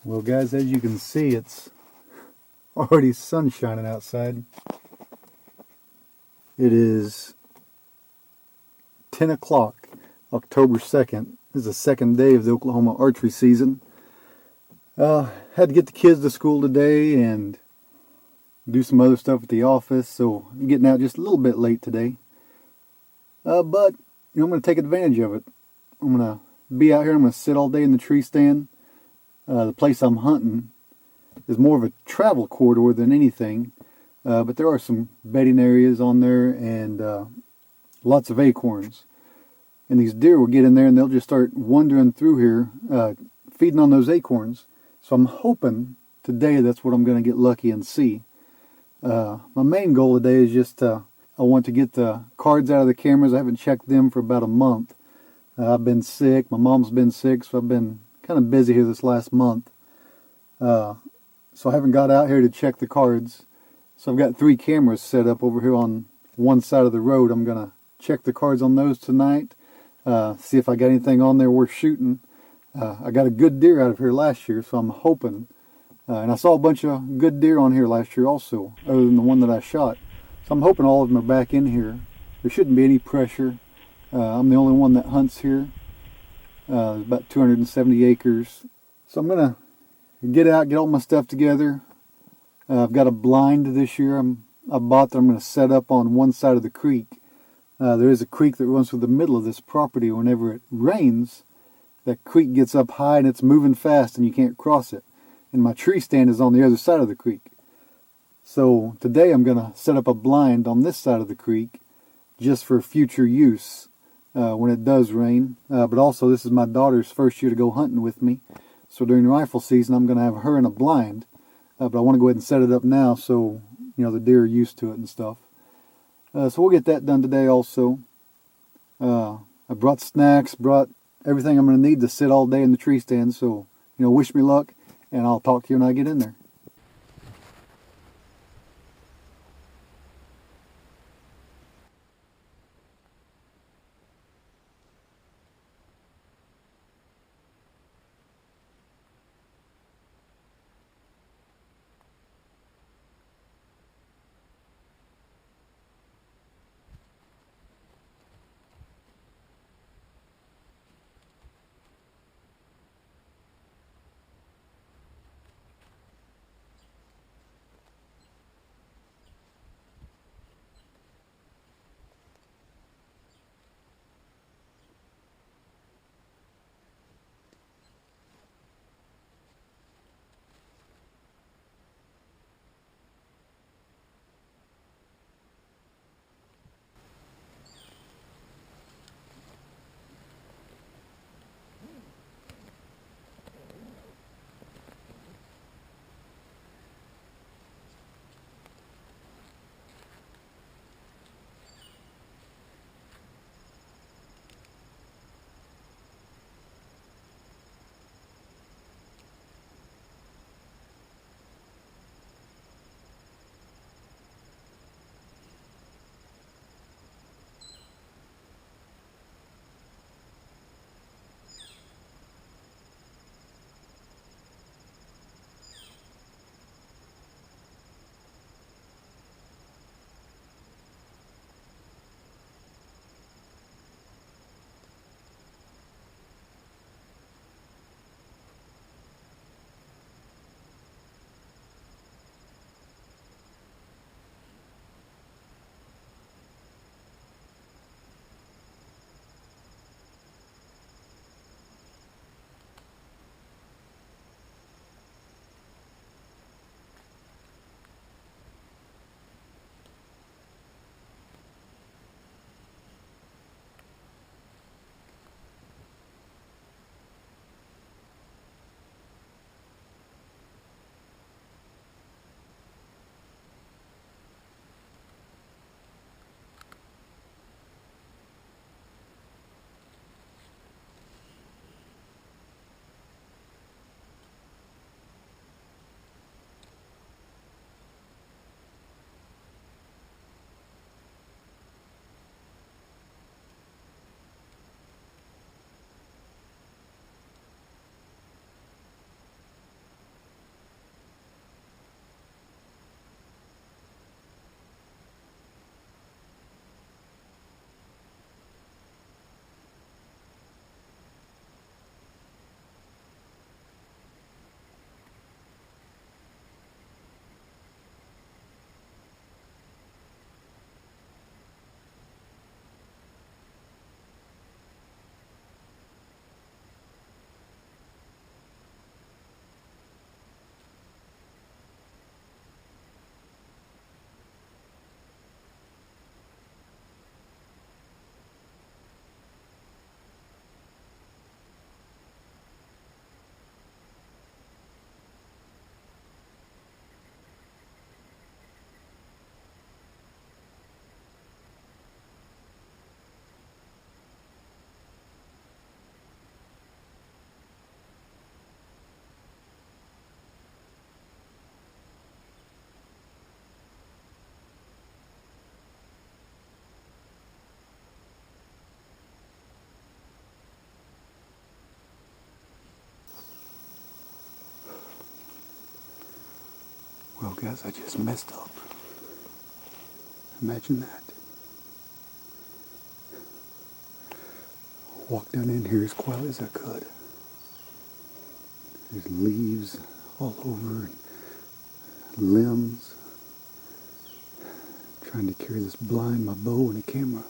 Well, guys, as you can see, it's already sun shining outside. It is 10 o'clock, October 2nd. This is the second day of the Oklahoma archery season. Had to get the kids to school today and do some other stuff at the office, so I'm getting out just a little bit late today. But I'm going to take advantage of it. I'm going to be out here. I'm going to sit all day in the tree stand. The place I'm hunting is more of a travel corridor than anything, but there are some bedding areas on there and lots of acorns. And these deer will get in there and they'll just start wandering through here, feeding on those acorns. So I'm hoping today that's what I'm going to get lucky and see. My main goal today is just I want to get the cards out of the cameras. I haven't checked them for about a month. I've been sick. My mom's been sick, so I've been kind of busy here this last month. So I haven't got out here to check the cards. So I've got 3 cameras set up over here on one side of the road. I'm going to check the cards on those tonight. See if I got anything on there worth shooting. I got a good deer out of here last year, so I'm hoping. And I saw a bunch of good deer on here last year also, other than the one that I shot. So I'm hoping all of them are back in here. There shouldn't be any pressure. I'm the only one that hunts here. About 270 acres. So I'm going to get out, get all my stuff together. I've got a blind this year I bought that I'm going to set up on one side of the creek. There is a creek that runs through the middle of this property. Whenever it rains, that creek gets up high and it's moving fast and you can't cross it. And my tree stand is on the other side of the creek. So today I'm going to set up a blind on this side of the creek just for future use when it does rain. But also this is my daughter's first year to go hunting with me. So during rifle season I'm going to have her in a blind. But I want to go ahead and set it up now so the deer are used to it and stuff. So we'll get that done today also. I brought snacks, brought everything I'm going to need to sit all day in the tree stand. So, wish me luck, and I'll talk to you when I get in there. Well, guys, I just messed up. Imagine that. Walked down in here as quietly as I could. There's leaves all over, and limbs. Trying to carry this blind, my bow, and a camera.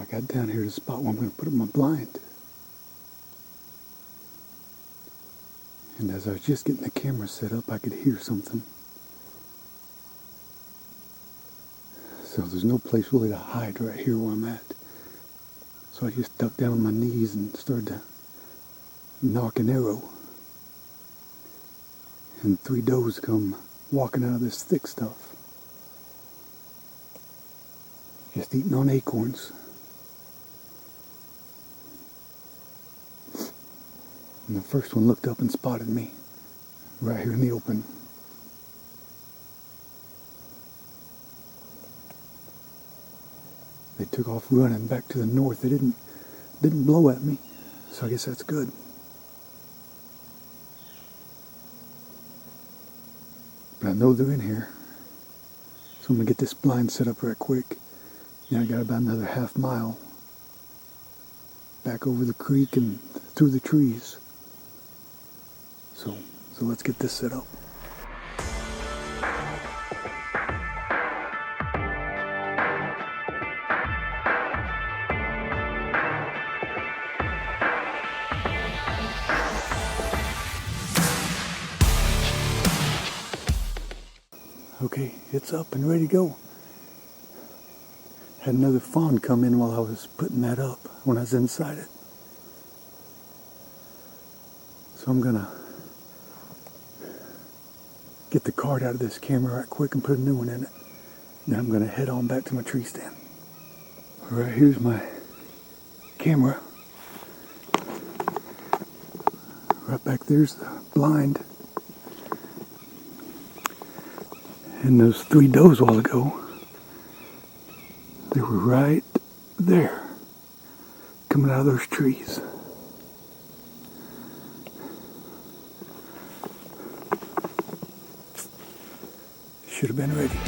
I got down here to the spot where I'm going to put up my blind. And as I was just getting the camera set up, I could hear something. So there's no place really to hide right here where I'm at. So I just ducked down on my knees and started to knock an arrow. And 3 does come walking out of this thick stuff. Just eating on acorns. And the first one looked up and spotted me right here in the open. They took off running back to the north. They didn't blow at me, so I guess that's good. But I know they're in here, so I'm gonna get this blind set up right quick. Now I got about another half mile back over the creek and through the trees. So let's get this set up. Okay, it's up and ready to go. Had another fawn come in while I was putting that up when I was inside it. So I'm gonna get the card out of this camera right quick and put a new one in it. Then I'm gonna head on back to my tree stand. All right, here's my camera. Right back there's the blind. And those 3 does a while ago, they were right there, coming out of those trees. Should have been ready.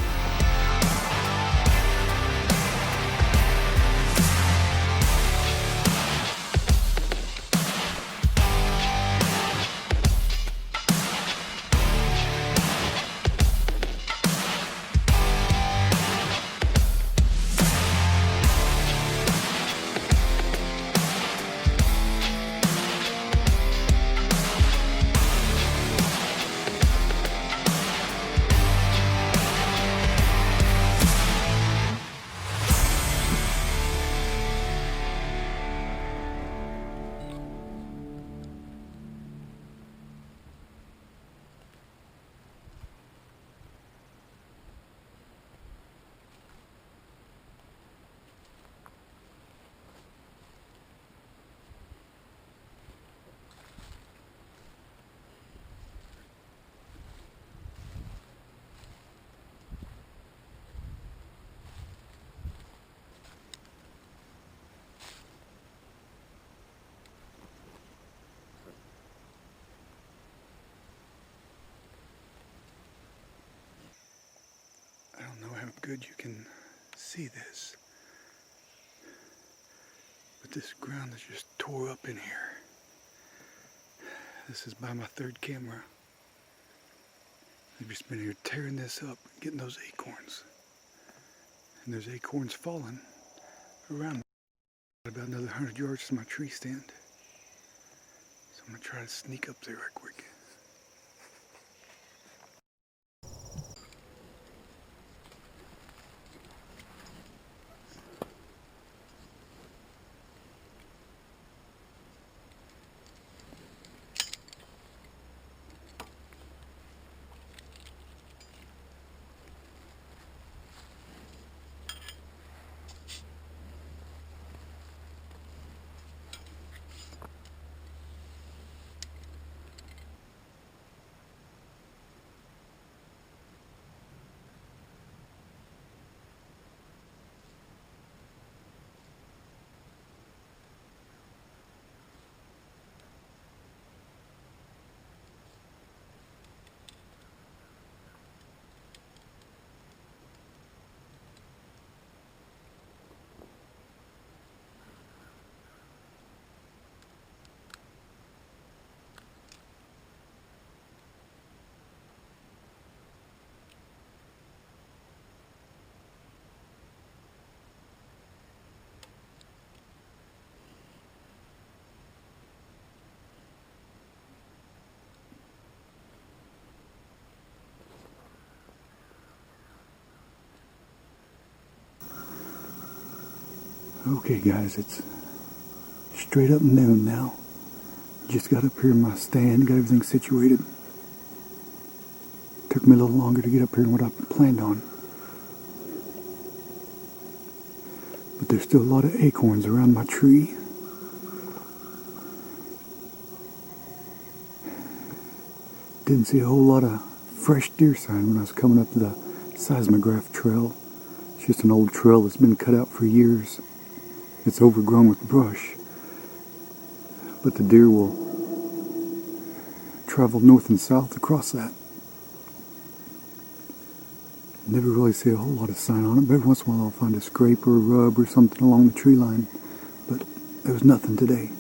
I don't know how good you can see this, but this ground is just tore up in here. This is by my 3rd camera. They've just been here tearing this up, getting those acorns. And there's acorns falling around about another 100 yards to my tree stand. So I'm gonna try to sneak up there right quick. Okay guys, it's straight up noon now. Just got up here in my stand, got everything situated. Took me a little longer to get up here than what I planned on. But there's still a lot of acorns around my tree. Didn't see a whole lot of fresh deer sign when I was coming up the seismograph trail. It's just an old trail that's been cut out for years. It's overgrown with brush, but the deer will travel north and south across that. Never really see a whole lot of sign on it, but every once in a while I'll find a scrape or a rub or something along the tree line, but there was nothing today.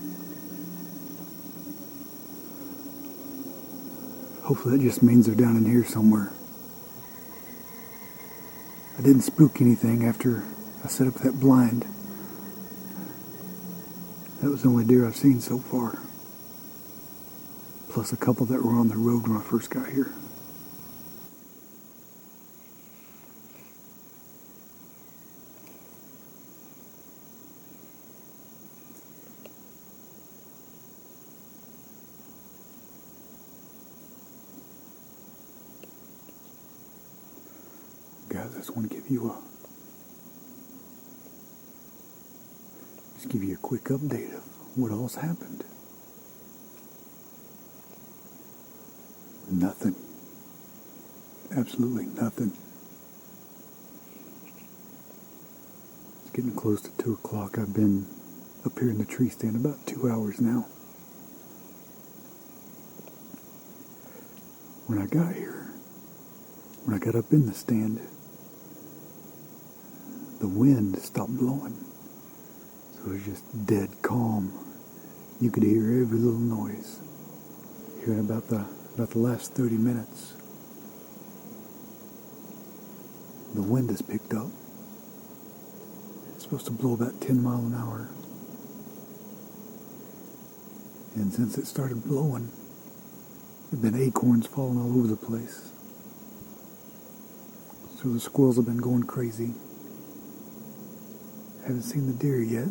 Hopefully that just means they're down in here somewhere. I didn't spook anything after I set up that blind. That was the only deer I've seen so far. Plus a couple that were on the road when I first got here. Guys, I just want to give you a quick update of what all's happened. Nothing. Absolutely nothing. It's getting close to 2 o'clock. I've been up here in the tree stand about 2 hours now. When I got here, when I got up in the stand, the wind stopped blowing. So it was just dead calm. You could hear every little noise. Here in about the last 30 minutes. The wind has picked up. It's supposed to blow about 10 miles an hour. And since it started blowing, there have been acorns falling all over the place. So the squirrels have been going crazy. Haven't seen the deer yet.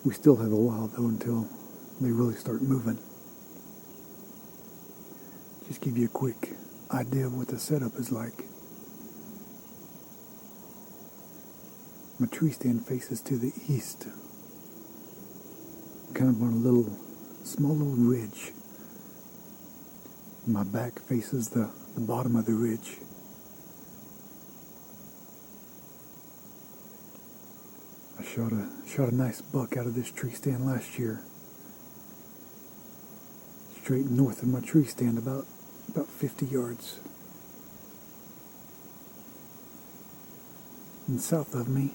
We still have a while though until they really start moving. Just give you a quick idea of what the setup is like. My tree stand faces to the east. Kind of on a small little ridge. My back faces the bottom of the ridge. I shot a nice buck out of this tree stand last year. Straight north of my tree stand, about 50 yards. And south of me,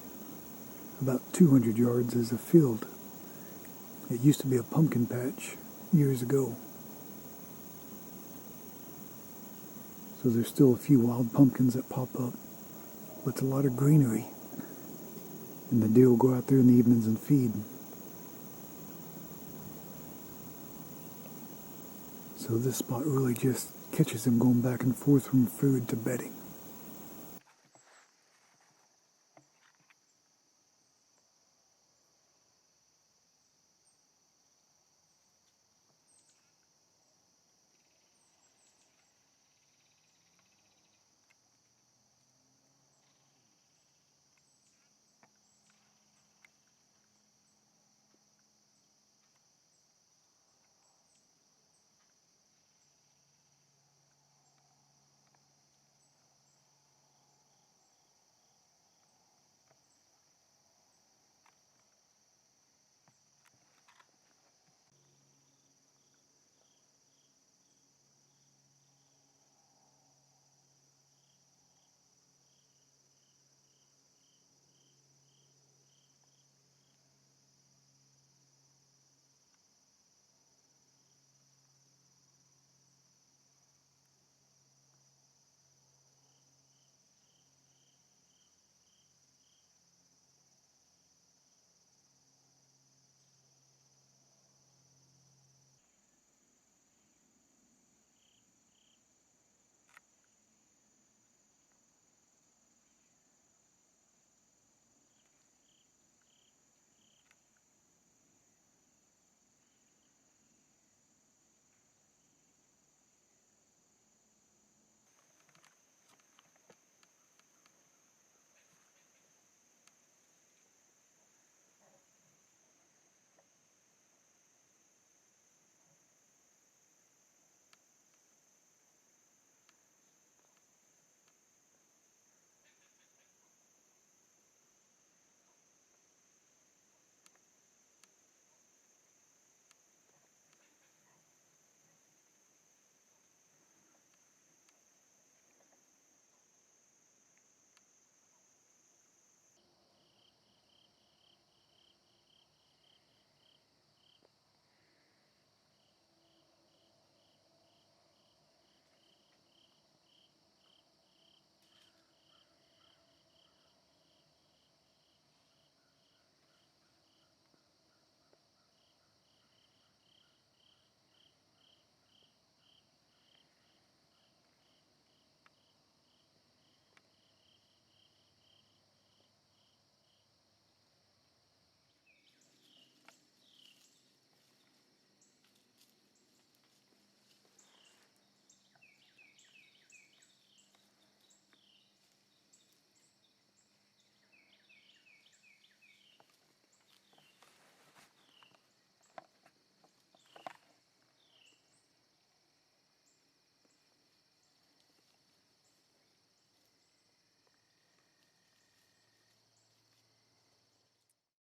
about 200 yards, is a field. It used to be a pumpkin patch years ago. So there's still a few wild pumpkins that pop up, but it's a lot of greenery. And the deer will go out there in the evenings and feed. So this spot really just catches them going back and forth from food to bedding.